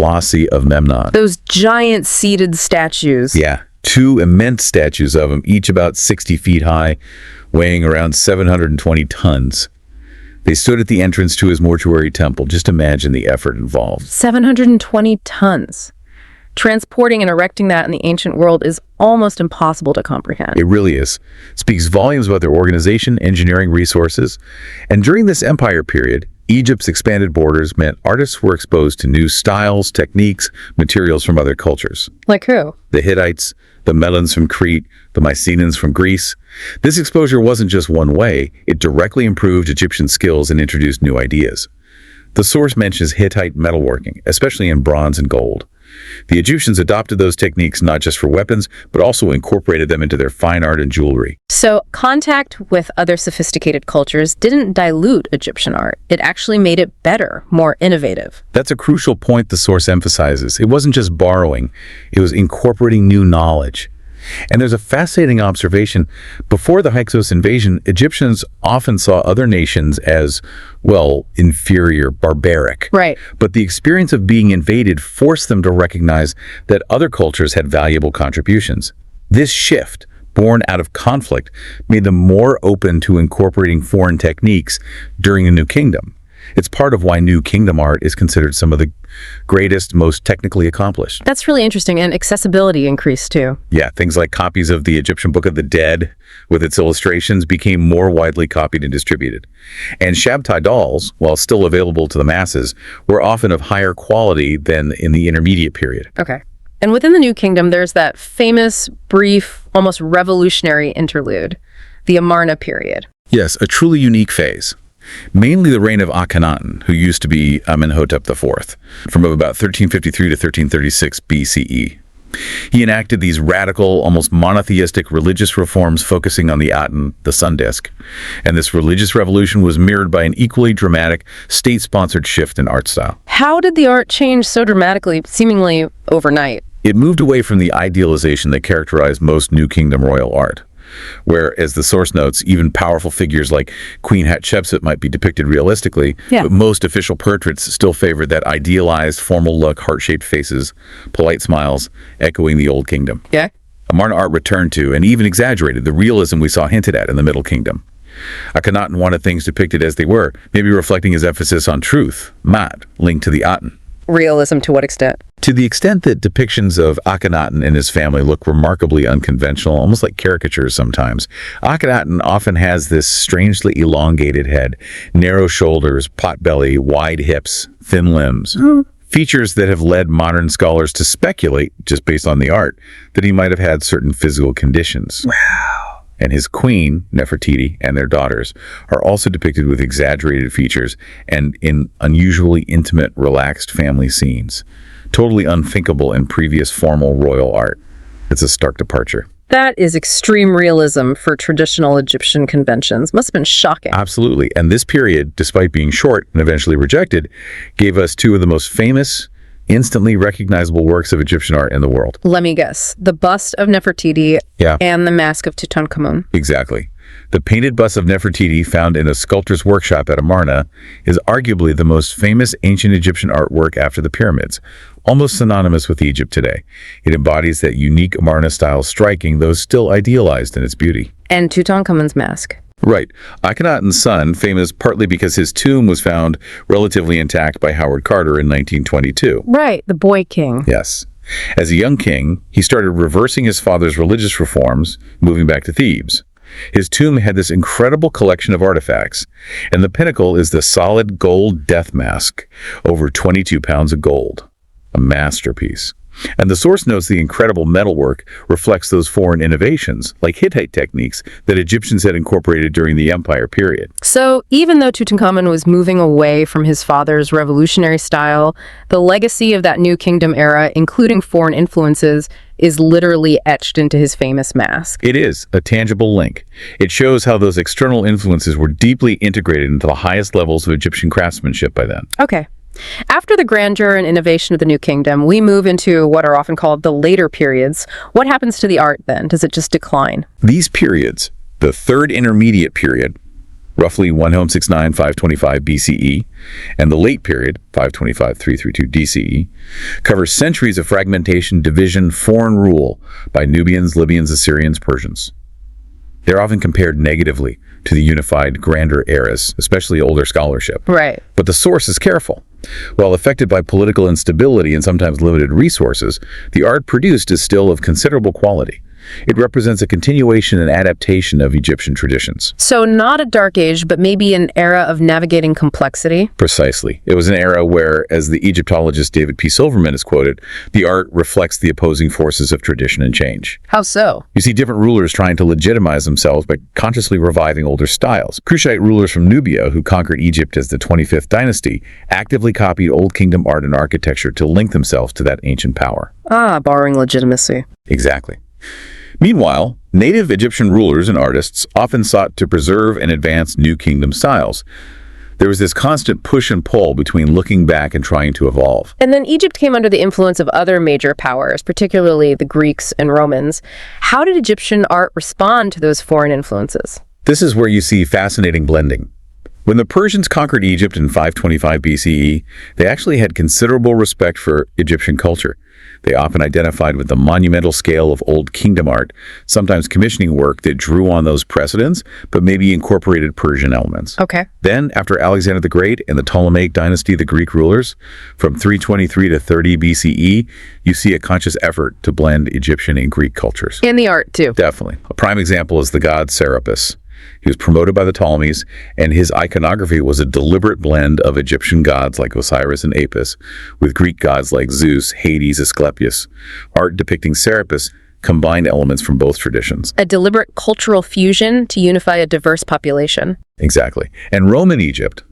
Colossi of Memnon. Those giant seated statues. Yeah, two immense statues of him, each about 60 feet high, weighing around 720 tons. They stood at the entrance to his mortuary temple. Just imagine the effort involved. 720 tons. Transporting and erecting that in the ancient world is almost impossible to comprehend. It really is. It speaks volumes about their organization, engineering resources. And during this empire period, Egypt's expanded borders meant artists were exposed to new styles, techniques, materials from other cultures. Like who? The Hittites, the Melans from Crete, the Mycenaeans from Greece. This exposure wasn't just one way. It directly improved Egyptian skills and introduced new ideas. The source mentions Hittite metalworking, especially in bronze and gold. The Egyptians adopted those techniques not just for weapons, but also incorporated them into their fine art and jewelry. So contact with other sophisticated cultures didn't dilute Egyptian art. It actually made it better, more innovative. That's a crucial point the source emphasizes. It wasn't just borrowing, it was incorporating new knowledge. And there's a fascinating observation. Before the Hyksos invasion, Egyptians often saw other nations as, well, inferior, barbaric. Right. But the experience of being invaded forced them to recognize that other cultures had valuable contributions. This shift, born out of conflict, made them more open to incorporating foreign techniques during the New Kingdom. It's part of why New Kingdom art is considered some of the greatest, most technically accomplished. That's really interesting, and accessibility increased too. Yeah, things like copies of the Egyptian Book of the Dead with its illustrations became more widely copied and distributed. And Shabtai dolls, while still available to the masses, were often of higher quality than in the intermediate period. Okay. And within the New Kingdom, there's that famous, brief, almost revolutionary interlude, the Amarna period. Yes, a truly unique phase. Mainly the reign of Akhenaten, who used to be Amenhotep IV, from about 1353 to 1336 BCE. He enacted these radical, almost monotheistic religious reforms focusing on the Aten, the sun disk. And this religious revolution was mirrored by an equally dramatic, state-sponsored shift in art style. How did the art change so dramatically, seemingly overnight? It moved away from the idealization that characterized most New Kingdom royal art, where, as the source notes, even powerful figures like Queen Hatshepsut might be depicted realistically, but most official portraits still favored that idealized, formal look, heart-shaped faces, polite smiles, echoing the Old Kingdom. Yeah. Amarna art returned to, and even exaggerated, the realism we saw hinted at in the Middle Kingdom. Akhenaten wanted things depicted as they were, maybe reflecting his emphasis on truth, mat, linked to the Aten. Realism to what extent? To the extent that depictions of Akhenaten and his family look remarkably unconventional, almost like caricatures sometimes. Akhenaten often has this strangely elongated head, narrow shoulders, potbelly, wide hips, thin limbs. Features that have led modern scholars to speculate, just based on the art, that he might have had certain physical conditions. Wow. And his queen, Nefertiti, and their daughters are also depicted with exaggerated features and in unusually intimate, relaxed family scenes. Totally unthinkable in previous formal royal art. It's a stark departure. That is extreme realism for traditional Egyptian conventions. Must have been shocking. Absolutely. And this period, despite being short and eventually rejected, gave us two of the most famous, instantly recognizable works of Egyptian art in the world. Let me guess. The bust of Nefertiti and the mask of Tutankhamun. Exactly. The painted bust of Nefertiti, found in a sculptor's workshop at Amarna, is arguably the most famous ancient Egyptian artwork after the pyramids, almost synonymous with Egypt today. It embodies that unique Amarna-style striking, though still idealized in its beauty. And Tutankhamun's mask. Right. Akhenaten's son, famous partly because his tomb was found relatively intact by Howard Carter in 1922. Right, the boy king. Yes. As a young king, he started reversing his father's religious reforms, moving back to Thebes. His tomb had this incredible collection of artifacts, and the pinnacle is the solid gold death mask, over 22 pounds of gold. A masterpiece. And the source notes the incredible metalwork reflects those foreign innovations, like Hittite techniques, that Egyptians had incorporated during the Empire period. So even though Tutankhamun was moving away from his father's revolutionary style, the legacy of that New Kingdom era, including foreign influences, is literally etched into his famous mask. It is a tangible link. It shows how those external influences were deeply integrated into the highest levels of Egyptian craftsmanship by then. Okay. After the grandeur and innovation of the New Kingdom, we move into what are often called the later periods. What happens to the art then? Does it just decline? These periods, the Third Intermediate Period, roughly 1069-525 BCE, and the late period, 525-332 DCE, covers centuries of fragmentation, division, foreign rule by Nubians, Libyans, Assyrians, Persians. They're often compared negatively to the unified, grander eras, especially older scholarship. Right. But the source is careful. While affected by political instability and sometimes limited resources, the art produced is still of considerable quality. It represents a continuation and adaptation of Egyptian traditions. So not a dark age, but maybe an era of navigating complexity? Precisely. It was an era where, as the Egyptologist David P. Silverman is quoted, the art reflects the opposing forces of tradition and change. How so? You see different rulers trying to legitimize themselves by consciously reviving older styles. Kushite rulers from Nubia, who conquered Egypt as the 25th dynasty, actively copied Old Kingdom art and architecture to link themselves to that ancient power. Borrowing legitimacy. Exactly. Meanwhile, native Egyptian rulers and artists often sought to preserve and advance New Kingdom styles. There was this constant push and pull between looking back and trying to evolve. And then Egypt came under the influence of other major powers, particularly the Greeks and Romans. How did Egyptian art respond to those foreign influences? This is where you see fascinating blending. When the Persians conquered Egypt in 525 BCE, they actually had considerable respect for Egyptian culture. They often identified with the monumental scale of Old Kingdom art, sometimes commissioning work that drew on those precedents, but maybe incorporated Persian elements. Okay. Then, after Alexander the Great and the Ptolemaic dynasty, the Greek rulers, from 323 to 30 BCE, you see a conscious effort to blend Egyptian and Greek cultures. And the art, too. Definitely. A prime example is the god Serapis. He was promoted by the Ptolemies, and his iconography was a deliberate blend of Egyptian gods like Osiris and Apis, with Greek gods like Zeus, Hades, Asclepius. Art depicting Serapis combined elements from both traditions. A deliberate cultural fusion to unify a diverse population. Exactly. And Roman Egypt,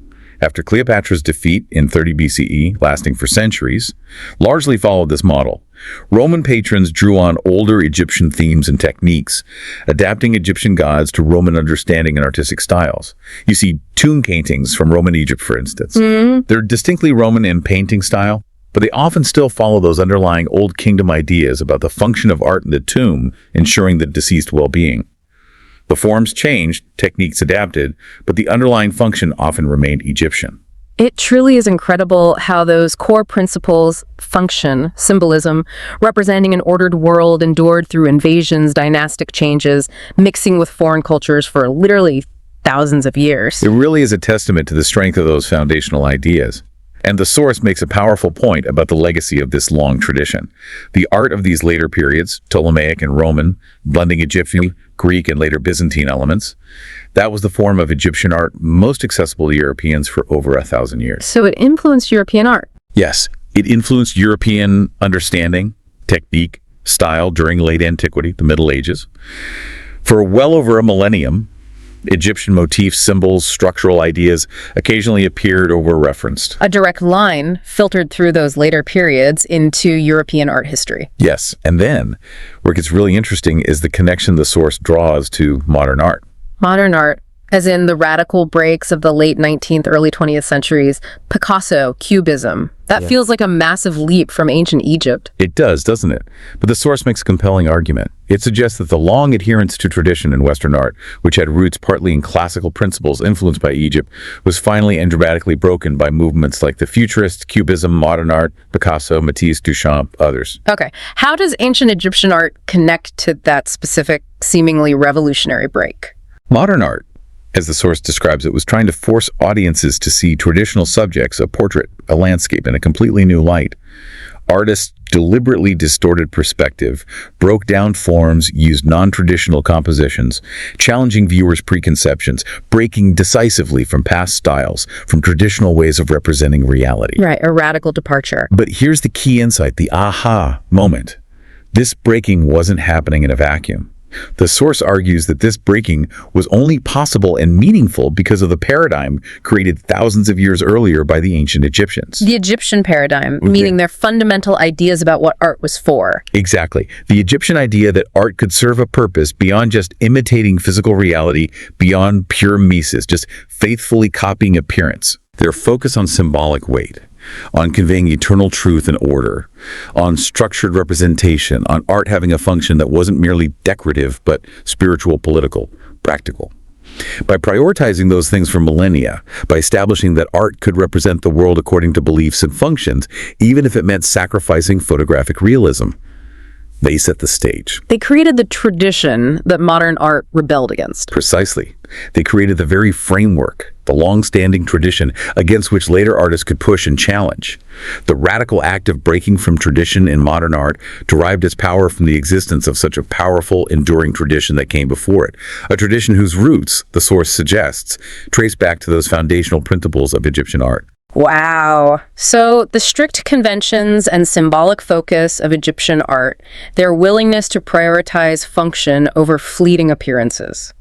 after Cleopatra's defeat in 30 BCE, lasting for centuries, largely followed this model. Roman patrons drew on older Egyptian themes and techniques, adapting Egyptian gods to Roman understanding and artistic styles. You see tomb paintings from Roman Egypt, for instance. They're distinctly Roman in painting style, but they often still follow those underlying Old Kingdom ideas about the function of art in the tomb, ensuring the deceased well-being. The forms changed, techniques adapted, but the underlying function often remained Egyptian. It truly is incredible how those core principles, function, symbolism, representing an ordered world endured through invasions, dynastic changes, mixing with foreign cultures for literally thousands of years. It really is a testament to the strength of those foundational ideas. And the source makes a powerful point about the legacy of this long tradition. The art of these later periods, Ptolemaic and Roman, blending Egyptian, Greek, and later Byzantine elements, that was the form of Egyptian art most accessible to Europeans for over 1,000 years. So it influenced European art. Yes, it influenced European understanding, technique, style during late antiquity, the Middle Ages. For well over a millennium, Egyptian motifs, symbols, structural ideas occasionally appeared or were referenced. A direct line filtered through those later periods into European art history. Yes, and then where it gets really interesting is the connection the source draws to modern art. Modern art, as in the radical breaks of the late 19th, early 20th centuries, Picasso, Cubism. That feels like a massive leap from ancient Egypt. It does, doesn't it? But the source makes a compelling argument. It suggests that the long adherence to tradition in Western art, which had roots partly in classical principles influenced by Egypt, was finally and dramatically broken by movements like the Futurists, Cubism, modern art, Picasso, Matisse, Duchamp, others. Okay, how does ancient Egyptian art connect to that specific, seemingly revolutionary break? Modern art, as the source describes it, was trying to force audiences to see traditional subjects, a portrait, a landscape, in a completely new light. Artists deliberately distorted perspective, broke down forms, used non-traditional compositions, challenging viewers' preconceptions, breaking decisively from past styles, from traditional ways of representing reality. Right, a radical departure. But here's the key insight, the aha moment. This breaking wasn't happening in a vacuum. The source argues that this breaking was only possible and meaningful because of the paradigm created thousands of years earlier by the ancient Egyptians. The Egyptian paradigm, meaning their fundamental ideas about what art was for. Exactly. The Egyptian idea that art could serve a purpose beyond just imitating physical reality, beyond pure mimesis, just faithfully copying appearance. Their focus on symbolic weight, on conveying eternal truth and order, on structured representation, on art having a function that wasn't merely decorative but spiritual, political, practical. By prioritizing those things for millennia, by establishing that art could represent the world according to beliefs and functions, even if it meant sacrificing photographic realism, they set the stage. They created the tradition that modern art rebelled against. Precisely. They created the very framework, the long-standing tradition against which later artists could push and challenge. The radical act of breaking from tradition in modern art derived its power from the existence of such a powerful, enduring tradition that came before it. A tradition whose roots, the source suggests, trace back to those foundational principles of Egyptian art. Wow. So the strict conventions and symbolic focus of Egyptian art, their willingness to prioritize function over fleeting appearances.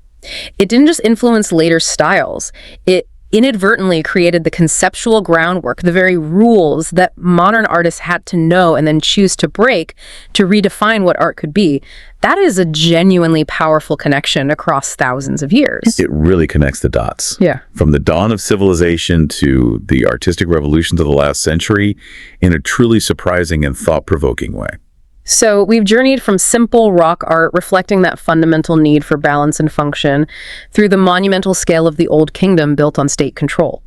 It didn't just influence later styles. It inadvertently created the conceptual groundwork, the very rules that modern artists had to know and then choose to break to redefine what art could be. That is a genuinely powerful connection across thousands of years. It really connects the dots. Yeah. From the dawn of civilization to the artistic revolutions of the last century in a truly surprising and thought-provoking way. So we've journeyed from simple rock art reflecting that fundamental need for balance and function through the monumental scale of the Old Kingdom built on state control.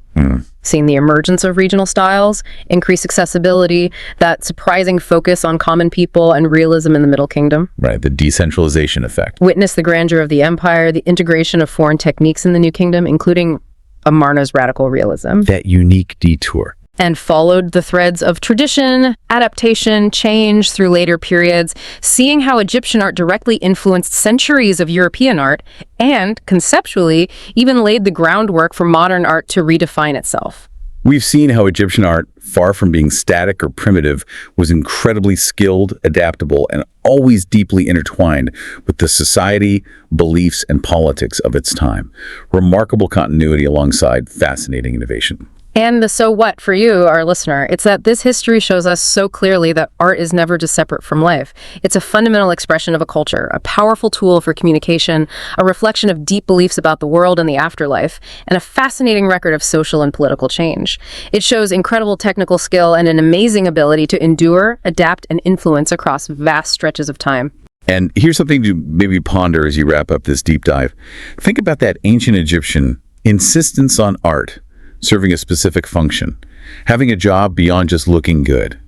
Seeing the emergence of regional styles, increased accessibility, that surprising focus on common people and realism in the Middle Kingdom. Right, the decentralization effect. Witness the grandeur of the empire, the integration of foreign techniques in the New Kingdom, including Amarna's radical realism. That unique detour. And followed the threads of tradition, adaptation, change through later periods, seeing how Egyptian art directly influenced centuries of European art and, conceptually, even laid the groundwork for modern art to redefine itself. We've seen how Egyptian art, far from being static or primitive, was incredibly skilled, adaptable, and always deeply intertwined with the society, beliefs, and politics of its time. Remarkable continuity alongside fascinating innovation. And the so what for you, our listener, it's that this history shows us so clearly that art is never just separate from life. It's a fundamental expression of a culture, a powerful tool for communication, a reflection of deep beliefs about the world and the afterlife, and a fascinating record of social and political change. It shows incredible technical skill and an amazing ability to endure, adapt, and influence across vast stretches of time. And here's something to maybe ponder as you wrap up this deep dive. Think about that ancient Egyptian insistence on art serving a specific function, having a job beyond just looking good.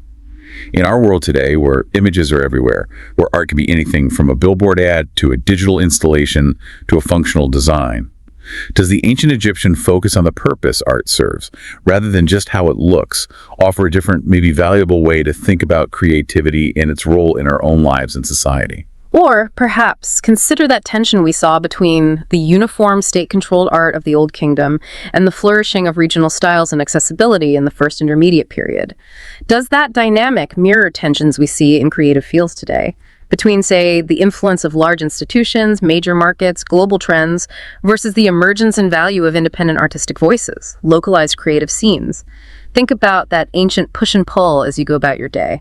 In our world today, where images are everywhere, where art can be anything from a billboard ad to a digital installation to a functional design, does the ancient Egyptian focus on the purpose art serves, rather than just how it looks, offer a different, maybe valuable way to think about creativity and its role in our own lives and society? Or perhaps consider that tension we saw between the uniform state-controlled art of the Old Kingdom and the flourishing of regional styles and accessibility in the First Intermediate period. Does that dynamic mirror tensions we see in creative fields today? Between, say, the influence of large institutions, major markets, global trends, versus the emergence and value of independent artistic voices, localized creative scenes. Think about that ancient push and pull as you go about your day.